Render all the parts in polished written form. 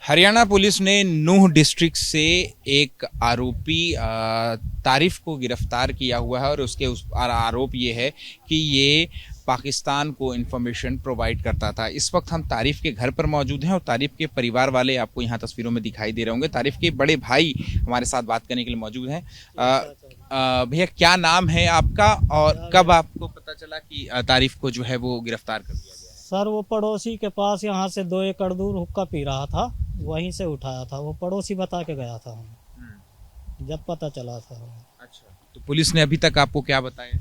Haryana police ने नूह district से एक आरोपी तारिफ को गिरफ्तार किया हुआ है और उसके आरोप ये है कि ये पाकिस्तान को इन्फॉर्मेशन प्रोवाइड करता था। इस वक्त हम तारिफ के घर पर मौजूद हैं और तारिफ के परिवार वाले आपको यहाँ तस्वीरों में दिखाई दे रहे होंगे। तारिफ के बड़े भाई हमारे साथ बात करने के लिए मौजूद हैं। भैया, क्या नाम है आपका और कब आपको पता चला कि तारिफ को जो है वो गिरफ्तार कर दिया गया है? सर, वो पड़ोसी के पास यहाँ से 2 एकड़ दूर हुक्का पी रहा था, वहीं से उठाया था। वो पड़ोसी बता के गया था हमें, जब पता चला था हमें। अच्छा, तो पुलिस ने अभी तक आपको क्या बताया?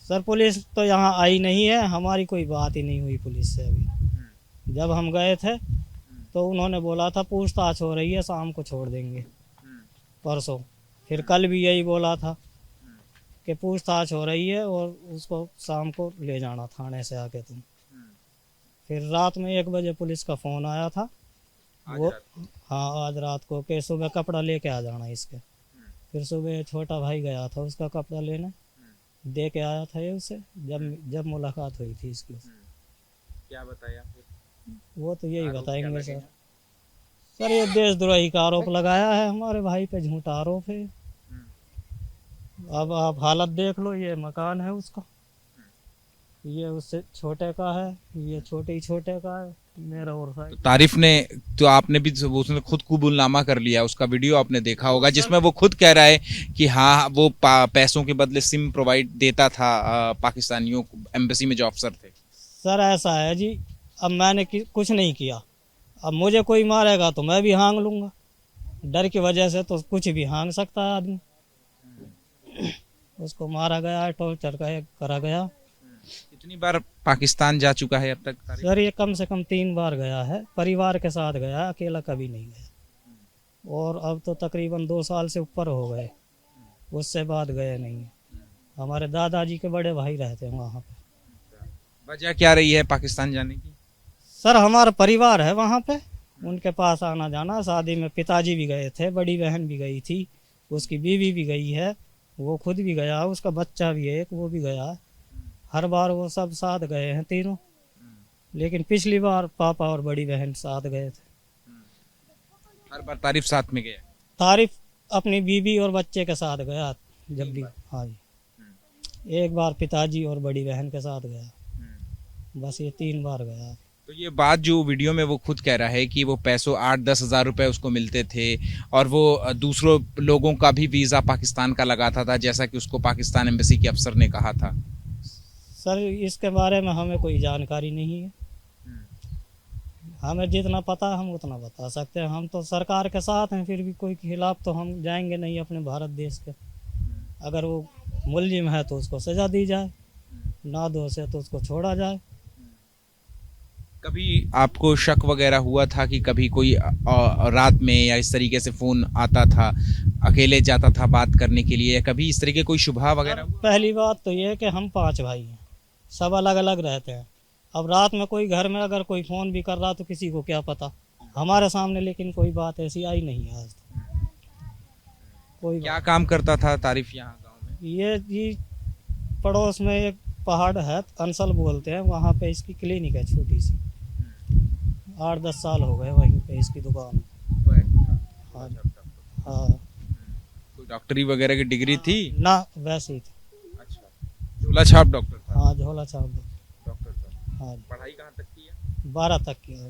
सर, पुलिस तो यहाँ आई नहीं है, हमारी कोई बात ही नहीं हुई पुलिस से अभी। जब हम गए थे तो उन्होंने बोला था पूछताछ हो रही है, शाम को छोड़ देंगे। परसों फिर कल भी यही बोला था कि पूछताछ हो रही है और उसको शाम को ले जाना थाने से आके तुम। फिर रात में 1 बजे पुलिस का फ़ोन आया था वो, हाँ आज रात को, कि सुबह कपड़ा लेके आ जाना इसके। फिर सुबह छोटा भाई गया था उसका कपड़ा लेने, दे के आया था ये उसे, जब मुलाकात हुई थी इसकी। क्या बताया? वो तो यही बताएंगे सर। सर, ये देशद्रोही का आरोप लगाया है हमारे भाई पे, झूठा आरोप है। अब आप हालत देख लो, ये मकान है उसका, ये उससे छोटे का है, ये छोटे का है, मेरा और तो तारिफ ने, तो आपने भी उसने खुद कबूलनामा कर लिया, उसका वीडियो आपने देखा होगा जिसमें वो खुद कह रहा है कि हाँ वो पैसों के बदले सिम प्रोवाइड देता था पाकिस्तानियों को, एम्बेसी में जो अफसर थे। सर ऐसा है जी, अब मैंने कुछ नहीं किया, अब मुझे कोई मारेगा तो मैं भी हाँग लूंगा। डर की वजह से तो कुछ भी हाँग सकता है आदमी। उसको मारा गया, टॉर्चर करा गया। कितनी बार पाकिस्तान जा चुका है अब तक? सर, ये कम से कम 3 बार गया है, परिवार के साथ गया, अकेला कभी नहीं गया। और अब तो तकरीबन 2 साल से ऊपर हो गए, उससे बाद गए नहीं। हमारे दादाजी के बड़े भाई रहते हैं वहाँ पे। वजह क्या रही है पाकिस्तान जाने की? सर, हमारा परिवार है वहाँ पे, उनके पास आना जाना। शादी में पिताजी भी गए थे, बड़ी बहन भी गई थी, उसकी बीवी भी गई है, वो खुद भी गया, उसका बच्चा भी है एक, वो भी गया। हर बार वो सब साथ गए हैं तीनों, लेकिन पिछली बार पापा और बड़ी बहन साथ गए थे। हर बार तारिफ साथ में गया? तारिफ अपनी बीवी और बच्चे के साथ गया जब भी। हाँ जी, 1 बार पिताजी और बड़ी बहन के साथ गया, बस ये 3 बार गया। तो ये बात जो वीडियो में वो खुद कह रहा है कि वो पैसों 8-10 हज़ार रुपए उसको मिलते थे और वो दूसरों लोगों का भी वीज़ा पाकिस्तान का लगाता था, जैसा कि उसको पाकिस्तान एम्बेसी के अफसर ने कहा था। सर, इसके बारे में हमें कोई जानकारी नहीं है। हमें जितना पता है हम उतना बता सकते हैं। हम तो सरकार के साथ हैं, फिर भी कोई खिलाफ तो हम जाएंगे नहीं अपने भारत देश के। अगर वो मुलजिम है तो उसको सजा दी जाए, ना दोष है तो उसको छोड़ा जाए। कभी आपको शक वगैरह हुआ था कि कभी कोई रात में या इस तरीके से फ़ोन आता था, अकेले जाता था बात करने के लिए, या कभी इस तरीके कोई शुबह वगैरह? पहली बात तो ये है कि हम 5 भाई हैं, सब अलग अलग रहते हैं। अब रात में कोई घर में अगर कोई फ़ोन भी कर रहा तो किसी को क्या पता। हमारे सामने लेकिन कोई बात ऐसी आई नहीं है आज तक। कोई क्या काम करता था तारिफ यहाँ गाँव में? ये पड़ोस में एक पहाड़ है, अंसल बोलते हैं, वहाँ पे इसकी क्लिनिक है छोटी सी। 8-10 साल हो गए वहीं पे इसकी दुकान। हाँ हाँ। कोई डॉक्टरी वगैरह की डिग्री थी? ना, वैसे ही था। अच्छा, झोला छाप डॉक्टर था? हाँ, झोला छाप डॉक्टर था। हाँ। पढ़ाई कहाँ तक की है? 12 तक की है।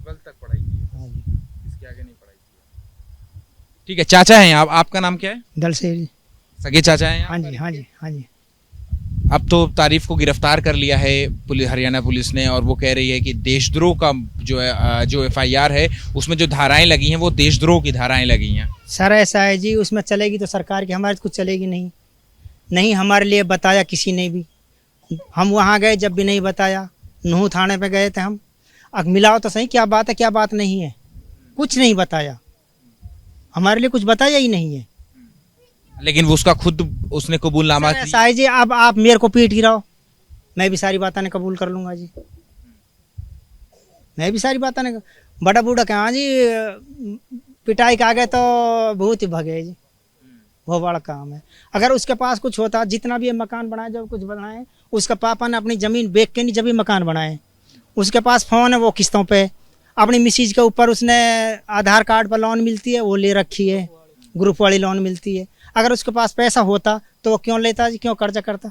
12 तक पढ़ाई की है? हाँ जी। इसके आगे नहीं पढ़ाई की है। ठीक है, चाचा हैं आप, आपका नाम क्या है? दलसेर जी। सगे चाचा हैं? हाँ जी हाँ जी हाँ जी। अब तो तारिफ को गिरफ्तार कर लिया है हरियाणा पुलिस ने, और वो कह रही है कि देशद्रोह का जो है, जो FIR है उसमें जो धाराएं लगी हैं वो देशद्रोह की धाराएं लगी हैं। सर ऐसा है जी, उसमें चलेगी तो सरकार की, हमारे कुछ चलेगी नहीं हमारे लिए बताया किसी ने भी। हम वहाँ गए जब भी नहीं बताया, नूह थाने पे गए थे हम। अब मिलाओ तो सही, क्या बात है क्या बात नहीं है, कुछ नहीं बताया, हमारे लिए कुछ बताया ही नहीं है। लेकिन वो उसका खुद उसने कबूलनामा किया। ऐसा है जी, अब आप मेरे को पीट ही रहो, मैं भी सारी बातें कबूल कर लूँगा जी, मैं भी सारी बातें बड़ा बूढ़ा कहाँ जी, पिटाई के आगे तो भूत ही भगे जी, वो बड़ा काम है। अगर उसके पास कुछ होता, जितना भी मकान बनाए, जब कुछ बनाए, उसका पापा ने अपनी ज़मीन बेच के नहीं जब भी मकान बनाए। उसके पास फ़ोन है, वो किस्तों पे अपनी मिसेज के ऊपर उसने आधार कार्ड पर लोन मिलती है वो ले रखी है, ग्रुप वाली लोन मिलती है। अगर उसके पास पैसा होता तो वो क्यों लेता जी, क्यों कर्जा करता?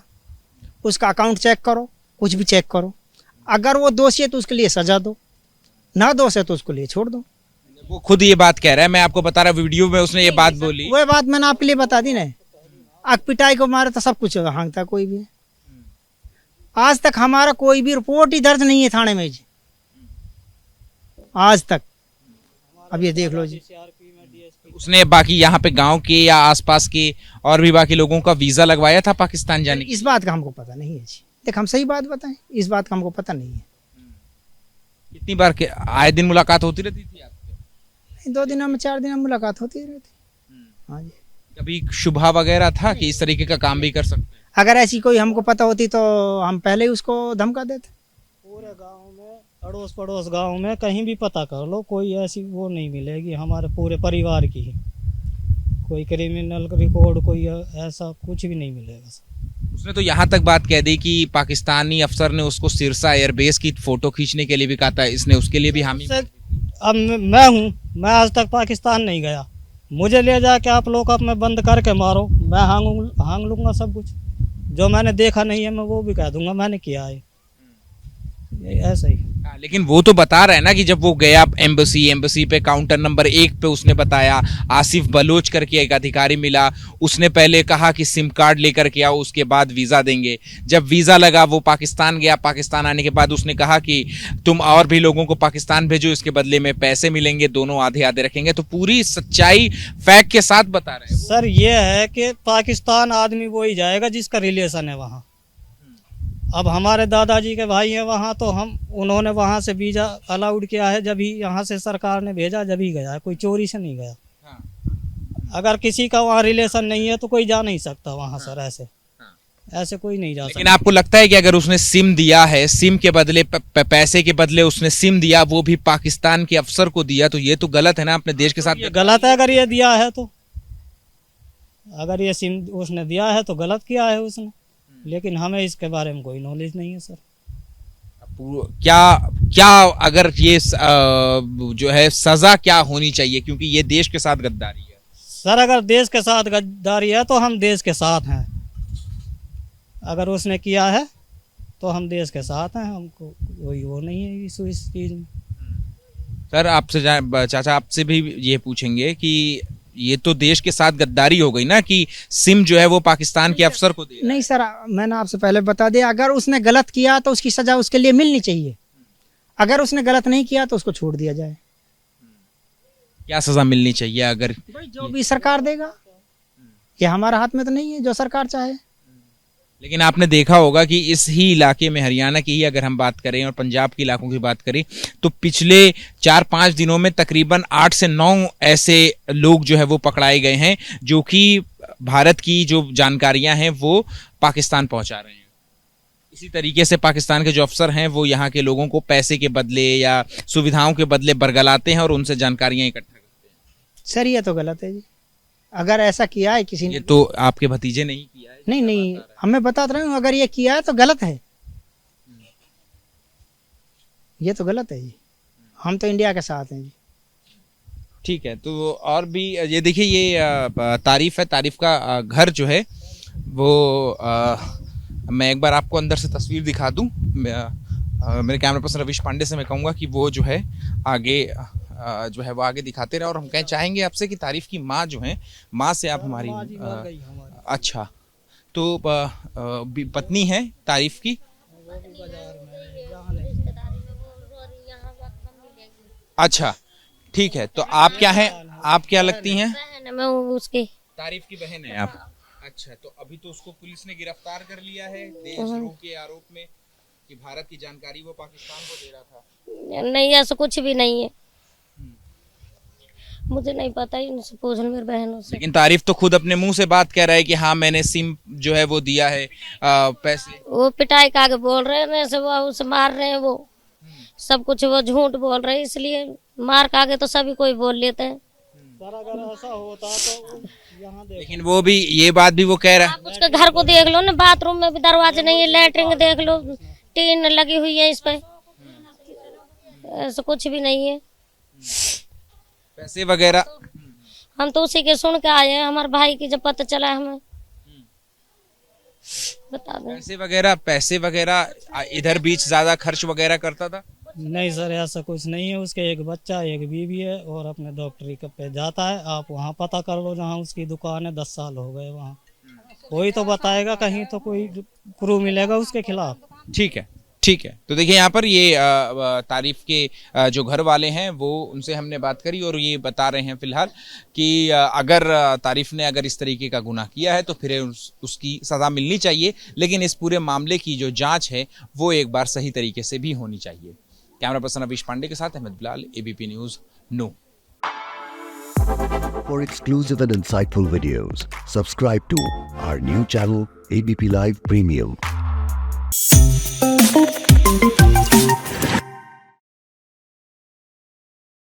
उसका अकाउंट चेक करो, कुछ भी चेक करो। अगर वो दोषी है तो उसके लिए सजा दो, ना दोष है तो उसको लिए छोड़ दो। वो खुद ये बात कह रहा है, मैं आपको बता रहा वीडियो में उसने ये बात बोली। वो बात मैंने आपके लिए बता दी ना, अग पिटाई को मारे तो सब कुछ हाँगता कोई भी। आज तक हमारा कोई भी रिपोर्ट ही दर्ज नहीं है थाने में जी, आज तक। अब ये देख लो जी। उसने बाकी यहाँ पे गांव के या आसपास के और भी बाकी लोगों का वीजा लगवाया था पाकिस्तान जाने की? इस बात का हमको पता नहीं है जी, देख हम सही बात बताएं, इस बात का हमको पता नहीं है। कितनी बार के आए दिन मुलाकात होती रहती थी आपके? 2 दिनों में 4 दिनों में मुलाकात होती रहती। हाँ जी। कभी शुभा वगैरह था कि इस तरीके का काम भी कर सकते हैं? अगर ऐसी कोई हमको पता होती तो हम पहले ही उसको धमका देते। पूरे गांव में, अड़ोस पड़ोस गांव में कहीं भी पता कर लो, कोई ऐसी वो नहीं मिलेगी हमारे पूरे परिवार की। कोई क्रिमिनल रिकॉर्ड, कोई ऐसा कुछ भी नहीं मिलेगा। उसने तो यहाँ तक बात कह दी कि पाकिस्तानी अफसर ने उसको सिरसा एयरबेस की फोटो खींचने के लिए भी कहा था, इसने उसके लिए भी हामी। अब मैं हूँ, मैं आज तक पाकिस्तान नहीं गया, मुझे ले जाके आप लोग अब मैं बंद करके मारो, मैं हांग लूंगा सब कुछ। जो मैंने देखा नहीं है मैं वो भी कह दूंगा मैंने किया है, ऐसा ही। लेकिन वो तो बता रहा है ना कि जब वो गया एम्बेसी पे काउंटर नंबर 1 पे उसने बताया, आसिफ बलोच करके एक अधिकारी मिला, उसने पहले कहा कि सिम कार्ड लेकर के आओ, उसके बाद वीज़ा देंगे। जब वीज़ा लगा वो पाकिस्तान गया, पाकिस्तान आने के बाद उसने कहा कि तुम और भी लोगों को पाकिस्तान भेजो, इसके बदले में पैसे मिलेंगे, दोनों आधे आधे रखेंगे। तो पूरी सच्चाई फैक्ट के साथ बता रहे हैं सर। ये है कि पाकिस्तान आदमी वो ही जाएगा जिसका रिलेशन है वहाँ। अब हमारे दादाजी के भाई हैं वहाँ, तो उन्होंने वहाँ से वीज़ा अलाउड किया है, जब ही यहाँ से सरकार ने भेजा जब ही गया, कोई चोरी से नहीं गया। अगर किसी का वहाँ रिलेशन नहीं है तो कोई जा नहीं सकता वहाँ सर, ऐसे कोई नहीं जा सकता। लेकिन आपको लगता है कि अगर उसने सिम दिया है, सिम के बदले पैसे के बदले उसने सिम दिया, वो भी पाकिस्तान के अफसर को दिया, तो ये तो गलत है ना अपने देश के साथ? ये गलत है अगर ये दिया है तो, अगर ये सिम उसने दिया है तो गलत किया है उसने, लेकिन हमें इसके बारे में कोई नॉलेज नहीं है सर। क्या अगर ये जो है सजा क्या होनी चाहिए, क्योंकि ये देश के साथ गद्दारी है? सर अगर देश के साथ गद्दारी है तो हम देश के साथ हैं, अगर उसने किया है तो हम देश के साथ हैं, हमको कोई वो नहीं है इस चीज में। सर आपसे चाचा आपसे भी ये पूछेंगे कि ये तो देश के साथ गद्दारी हो गई ना कि सिम जो है वो पाकिस्तान के अफसर को दे। नहीं सर, मैंने आपसे पहले बता दिया, अगर उसने गलत किया तो उसकी सजा उसके लिए मिलनी चाहिए, अगर उसने गलत नहीं किया तो उसको छोड़ दिया जाए। क्या सजा मिलनी चाहिए? अगर जो भी सरकार देगा, ये हमारा हाथ में तो नहीं है, जो सरकार चाहे। लेकिन आपने देखा होगा कि इस ही इलाके में, हरियाणा की ही अगर हम बात करें और पंजाब के इलाकों की बात करें, तो पिछले 4-5 दिनों में तकरीबन 8 से 9 ऐसे लोग जो है वो पकड़ाए गए हैं, जो कि भारत की जो जानकारियां हैं वो पाकिस्तान पहुंचा रहे हैं। इसी तरीके से पाकिस्तान के जो अफसर हैं वो यहाँ के लोगों को पैसे के बदले या सुविधाओं के बदले बरगलाते हैं और उनसे जानकारियां इकट्ठा करते हैं। सर ये तो गलत है जी, अगर ऐसा किया है किसी ने। ये तो आपके भतीजे ने ही किया है? नहीं, हमें बता रहे हूँ, अगर ये किया है तो गलत है, ये तो गलत है जी, हम तो इंडिया के साथ हैं जी। ठीक है, तो और भी ये देखिए, ये तारीफ है, तारीफ का घर जो है वो मैं एक बार आपको अंदर से तस्वीर दिखा दूं। मेरे कैमरा पर्सन रविश पांडे से मैं कहूँगा कि वो जो है आगे जो है वो आगे दिखाते रहे, और हम चाहेंगे आपसे कि तारीफ की माँ जो है, माँ से आप हमारी अच्छा तो पत्नी है तारीफ की? अच्छा ठीक है, तो आप क्या हैं, आप क्या लगती हैं? मैं उसकी तारीफ की बहन है आप? अच्छा, तो अभी तो उसको पुलिस ने गिरफ्तार कर लिया है देशद्रोह के आरोप में कि भारत की जानकारी वो पाकिस्तान को दे रहा था। नहीं, ऐसा कुछ भी नहीं है, मुझे नहीं पता, इनसे पूछ लो मेरी बहनों से। लेकिन तारीफ तो खुद अपने मुंह से बात कह रहा है कि हाँ मैंने सिम जो है वो दिया है, पैसे। वो पिटाई का आगे बोल रहे हैं, ऐसे वो उसे मार रहे हैं, वो सब कुछ वो झूठ बोल रहे हैं, इसलिए मार के आगे तो सभी कोई बोल लेते हैं। अगर ऐसा होता तो यहाँ लेकिन वो भी ये बात भी वो कह रहा है, आप उसके घर को देख लो ना, बाथरूम में भी दरवाजे नहीं है, लैट्रिन देख लो, टीन लगी हुई है इस पे, ऐसा कुछ भी नहीं है। पैसे वगैरह हम तो उसी के सुन के आए हैं, हमारे भाई की जब पता चला हमें। बता दें पैसे वगैरह इधर बीच ज्यादा खर्च वगैरह करता था? नहीं सर, ऐसा कुछ नहीं है। उसके एक बच्चा, एक बीवी है और अपने डॉक्टरी पे जाता है। आप वहाँ पता कर लो जहाँ उसकी दुकान है, 10 साल हो गए वहाँ। कोई तो बताएगा, कहीं तो कोई प्रूफ मिलेगा उसके खिलाफ। ठीक है, ठीक है। तो देखिए यहाँ पर ये तारीफ के जो घर वाले हैं वो, उनसे हमने बात करी और ये बता रहे हैं फिलहाल कि अगर तारीफ ने अगर इस तरीके का गुनाह किया है तो फिर उसकी सज़ा मिलनी चाहिए, लेकिन इस पूरे मामले की जो जांच है वो एक बार सही तरीके से भी होनी चाहिए। कैमरा पर्सन अभिष पांडे के साथ Ahmed Bilal, ABP News, no. For exclusive and insightful videos, subscribe to our new channel ABP Live Premium.